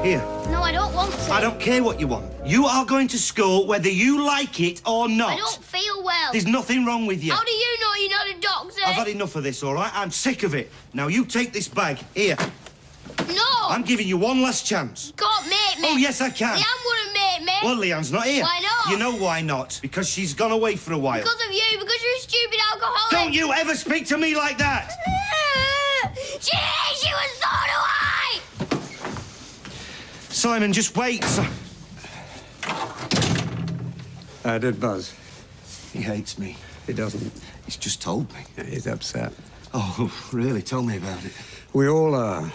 Here. No, I don't want to. I don't care what you want. You are going to school whether you like it or not. I don't feel well. There's nothing wrong with you. How do you know you're not a doctor? I've had enough of this, all right? I'm sick of it. Now, you take this bag. Here. No! I'm giving you one last chance. You can't make me. Oh, yes, I can. Leanne wouldn't make me. Well, Leanne's not here. Why not? You know why not? Because she's gone away for a while. Because of you, because you're a stupid alcoholic. Don't you ever speak to me like that! She hates you and so do I! Simon, just wait. Did Buzz? He hates me. He doesn't. He's just told me. Yeah, he's upset. Oh, really? Tell me about it. We all are.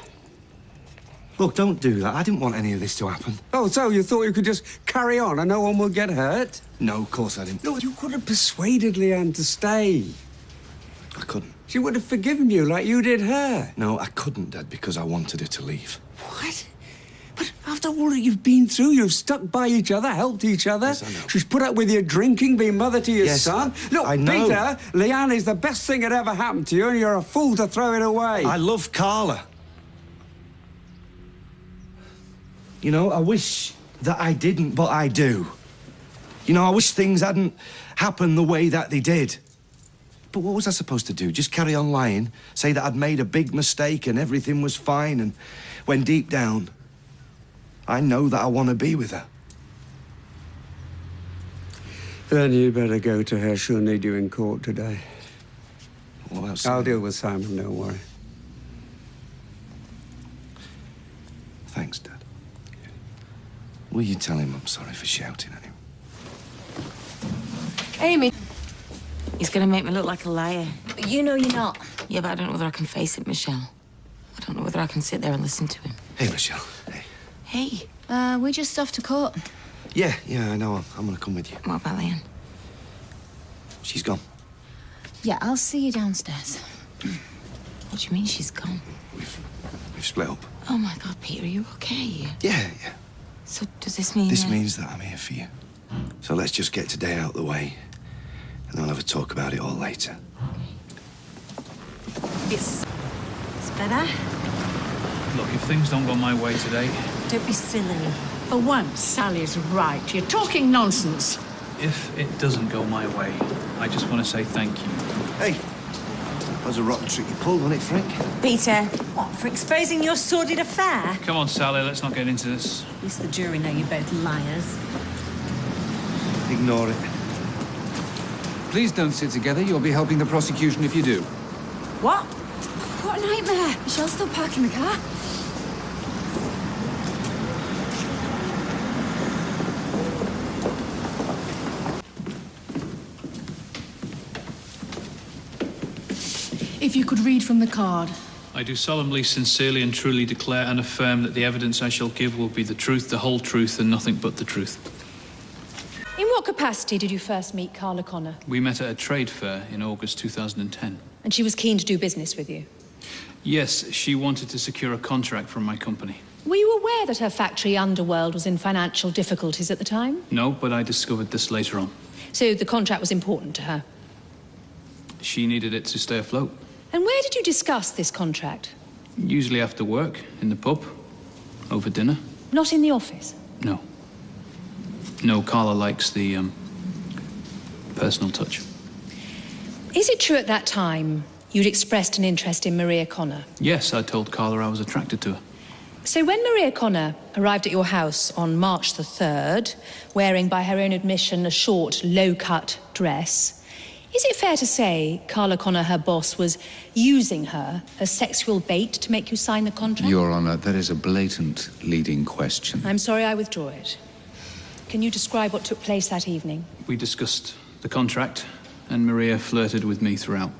Look, don't do that. I didn't want any of this to happen. Oh, so you thought you could just carry on and no one would get hurt? No, of course I didn't. No, you could have persuaded Leanne to stay. I couldn't. She would have forgiven you like you did her. No, I couldn't, Dad, because I wanted her to leave. What? But after all that you've been through, you've stuck by each other, helped each other. Yes, I know. She's put up with your drinking, been mother to your Yes, son. Look, I know. Peter, Leanne is the best thing that ever happened to you, and you're a fool to throw it away. I love Carla. You know, I wish that I didn't, but I do. You know, I wish things hadn't happened the way that they did. But what was I supposed to do? Just carry on lying? Say that I'd made a big mistake and everything was fine, and when deep down, I know that I want to be with her. Then you better go to her. She'll need you in court today. What else? I'll deal with Simon, don't worry. Thanks, Dad. Will you tell him I'm sorry for shouting at him? Amy. He's gonna make me look like a liar. You know you're not. Yeah, but I don't know whether I can face it, Michelle. I don't know whether I can sit there and listen to him. Hey, Michelle. Hey. Hey, We're just off to court. Yeah, I know. I'm gonna come with you. what about Leanne? She's gone. Yeah, I'll see you downstairs. What do you mean she's gone? We've split up. Oh, my God, Peter, are you okay? Yeah. So does this mean... This means that I'm here for you. So let's just get today out of the way, and then we'll have a talk about it all later. It's better. Look, if things don't go my way today, Don't be silly. For once, Sally's right. You're talking nonsense. if it doesn't go my way, I just want to say thank you. Hey, that was a rotten trick you pulled, wasn't it, Frank? Peter. What, for exposing your sordid affair? Come on, Sally, let's not get into this. At least the jury know you're both liars. Ignore it. Please don't sit together. You'll be helping the prosecution if you do. What? What a nightmare. Michelle's still parking the car. If you could read from the card. I do solemnly, sincerely, and truly declare and affirm that the evidence I shall give will be the truth, the whole truth, and nothing but the truth. In what capacity did you first meet Carla Connor? We met at a trade fair in August 2010. And she was keen to do business with you? Yes, she wanted to secure a contract from my company. Were you aware that her factory Underworld was in financial difficulties at the time? No, but I discovered this later on. So the contract was important to her. She needed it to stay afloat. And where did you discuss this contract? Usually after work, in the pub, over dinner. Not in the office? No. No, Carla likes the, personal touch. Is it true at that time you'd expressed an interest in Maria Connor? Yes, I told Carla I was attracted to her. So when Maria Connor arrived at your house on March the 3rd, wearing by her own admission a short, low-cut dress, is it fair to say Carla Connor, her boss, was using her as sexual bait to make you sign the contract? Your Honor, that is a blatant leading question. I'm sorry, I withdraw it. Can you describe what took place that evening? We discussed the contract, and Maria flirted with me throughout.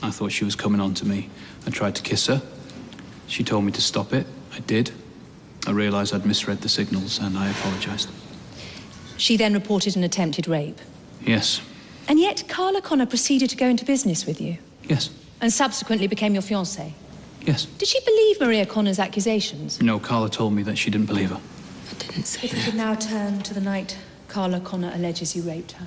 I thought she was coming on to me. I tried to kiss her. She told me to stop it. I did. I realized I'd misread the signals, and I apologized. She then reported an attempted rape. Yes. And yet Carla Connor proceeded to go into business with you Yes. and subsequently became your fiancée. Yes. Did she believe Maria Connor's accusations? No, Carla told me that she didn't believe her. I didn't say If we that. could now turn to the night Carla Connor alleges you raped her.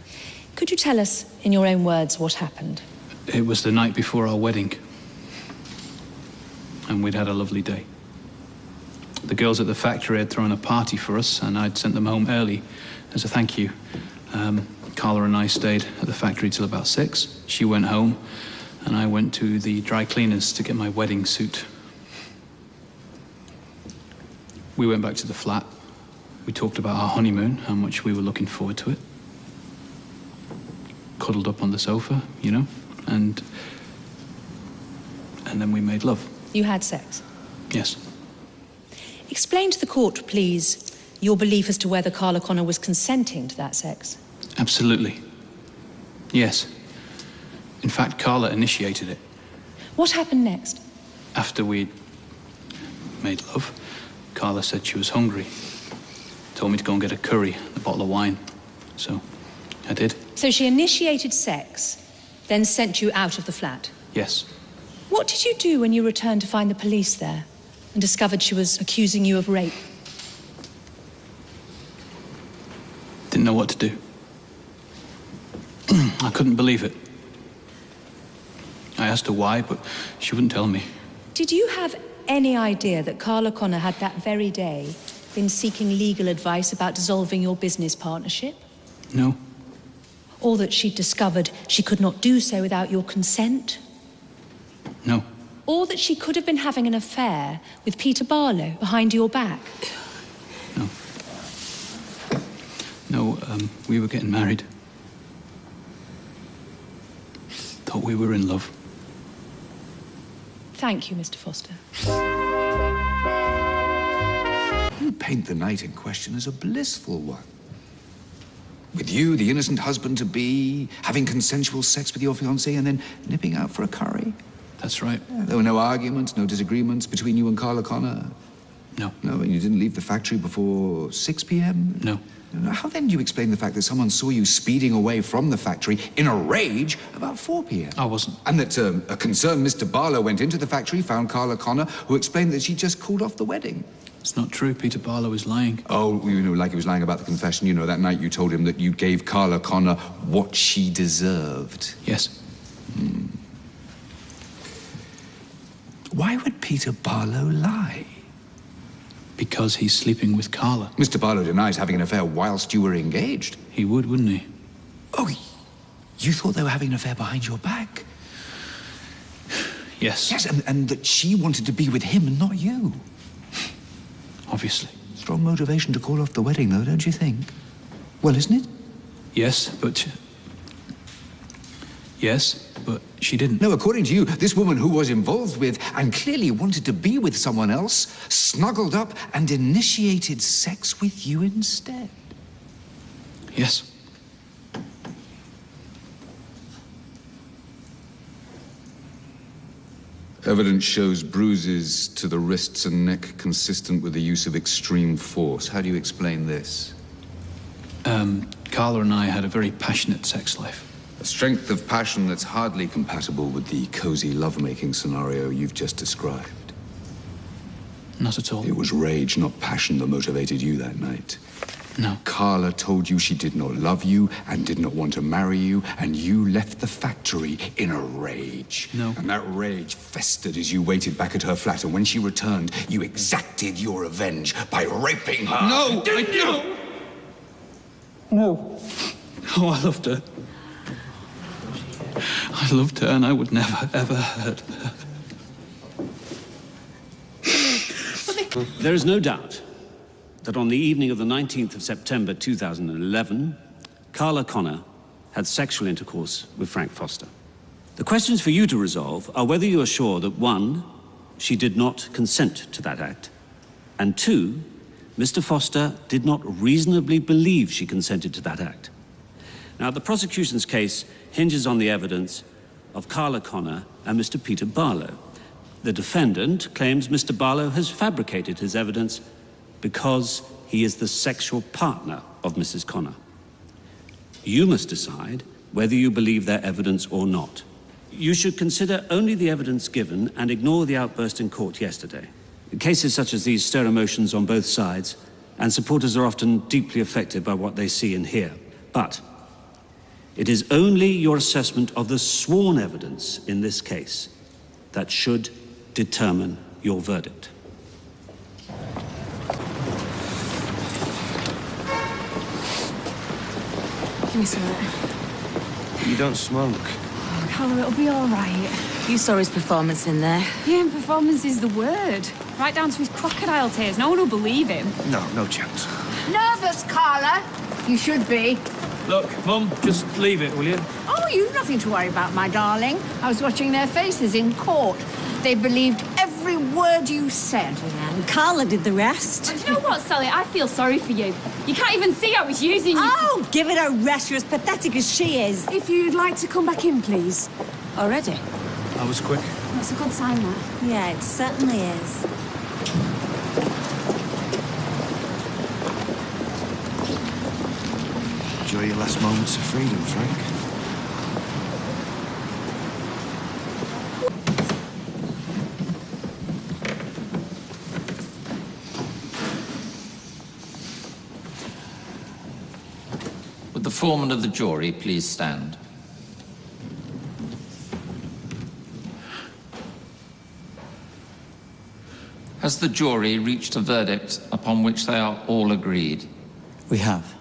Could you tell us, in your own words, what happened? It was the night before our wedding. And we'd had a lovely day. The girls at the factory had thrown a party for us, and I'd sent them home early as a thank you. Carla and I stayed at the factory till about 6. She went home, and I went to the dry cleaners to get my wedding suit. We went back to the flat. We talked about our honeymoon, how much we were looking forward to it. Cuddled up on the sofa, you know, and then we made love. You had sex? Yes. Explain to the court, please, your belief as to whether Carla Connor was consenting to that sex. Absolutely. Yes. In fact, Carla initiated it. What happened next? After we'd made love, Carla said she was hungry. Told me to go and get a curry and a bottle of wine. So, I did. So she initiated sex, then sent you out of the flat? Yes. What did you do when you returned to find the police there and discovered she was accusing you of rape? Didn't know what to do. I couldn't believe it. I asked her why, but she wouldn't tell me. Did you have any idea that Carla Connor had that very day been seeking legal advice about dissolving your business partnership? No. Or that she'd discovered she could not do so without your consent? No. Or that she could have been having an affair with Peter Barlow behind your back? No. No, we were getting married. Thought we were in love. Thank you, Mr. Foster. You paint the night in question as a blissful one. With you, the innocent husband-to-be, having consensual sex with your fiancée and then nipping out for a curry. That's right. There were no arguments, no disagreements between you and Carla Connor? No. No, and you didn't leave the factory before 6 p.m.? No. How then do you explain the fact that someone saw you speeding away from the factory in a rage about 4 p.m.? I wasn't. And that a concerned Mr. Barlow went into the factory, found Carla Connor, who explained that she just called off the wedding? It's not true. Peter Barlow is lying. Oh, you know, like he was lying about the confession. You know, that night you told him that you gave Carla Connor what she deserved. Yes. Why would Peter Barlow lie? Because he's sleeping with Carla. Mr. Barlow denies having an affair whilst you were engaged. He would, wouldn't he? Oh, you thought they were having an affair behind your back? Yes. Yes, and that she wanted to be with him and not you. Obviously. Strong motivation to call off the wedding, though, don't you think? Well, isn't it? Yes, but she didn't. No, according to you, this woman who was involved with and clearly wanted to be with someone else snuggled up and initiated sex with you instead. Yes. Evidence shows bruises to the wrists and neck consistent with the use of extreme force. How do you explain this? Carla and I had a very passionate sex life. A strength of passion that's hardly compatible with the cozy lovemaking scenario you've just described. Not at all. It was rage, not passion, that motivated you that night. No. Carla told you she did not love you and did not want to marry you, and you left the factory in a rage. No. And that rage festered as you waited back at her flat, and when she returned, you exacted your revenge by raping her. No! Didn't you? No. Oh, I loved her. I loved her, and I would never, ever hurt her. There is no doubt that on the evening of the 19th of September 2011, Carla Connor had sexual intercourse with Frank Foster. The questions for you to resolve are whether you are sure that, one, she did not consent to that act, and two, Mr. Foster did not reasonably believe she consented to that act. Now, the prosecution's case hinges on the evidence of Carla Connor and Mr. Peter Barlow. The defendant claims Mr. Barlow has fabricated his evidence because he is the sexual partner of Mrs. Connor. You must decide whether you believe their evidence or not. You should consider only the evidence given and ignore the outburst in court yesterday. Cases such as these stir emotions on both sides, and supporters are often deeply affected by what they see and hear. But it is only your assessment of the sworn evidence in this case that should determine your verdict. Give me some of that. You don't smoke. Oh, Carla, it'll be all right. You saw his performance in there. Yeah, and performance is the word. Right down to his crocodile tears. No one will believe him. No, no chance. Nervous, Carla? You should be. Look, Mum, just leave it, will you? Oh, you've nothing to worry about, my darling. I was watching their faces in court. They believed every word you said. And Carla did the rest. And do you know what, Sally? I feel sorry for you. You can't even see I was using you. Oh, give it a rest. You're as pathetic as she is. If you'd like to come back in, please. Already? I was quick. That's a good sign, that. Yeah, it certainly is. Enjoy your last moments of freedom, Frank. Would the foreman of the jury please stand? Has the jury reached a verdict upon which they are all agreed? We have.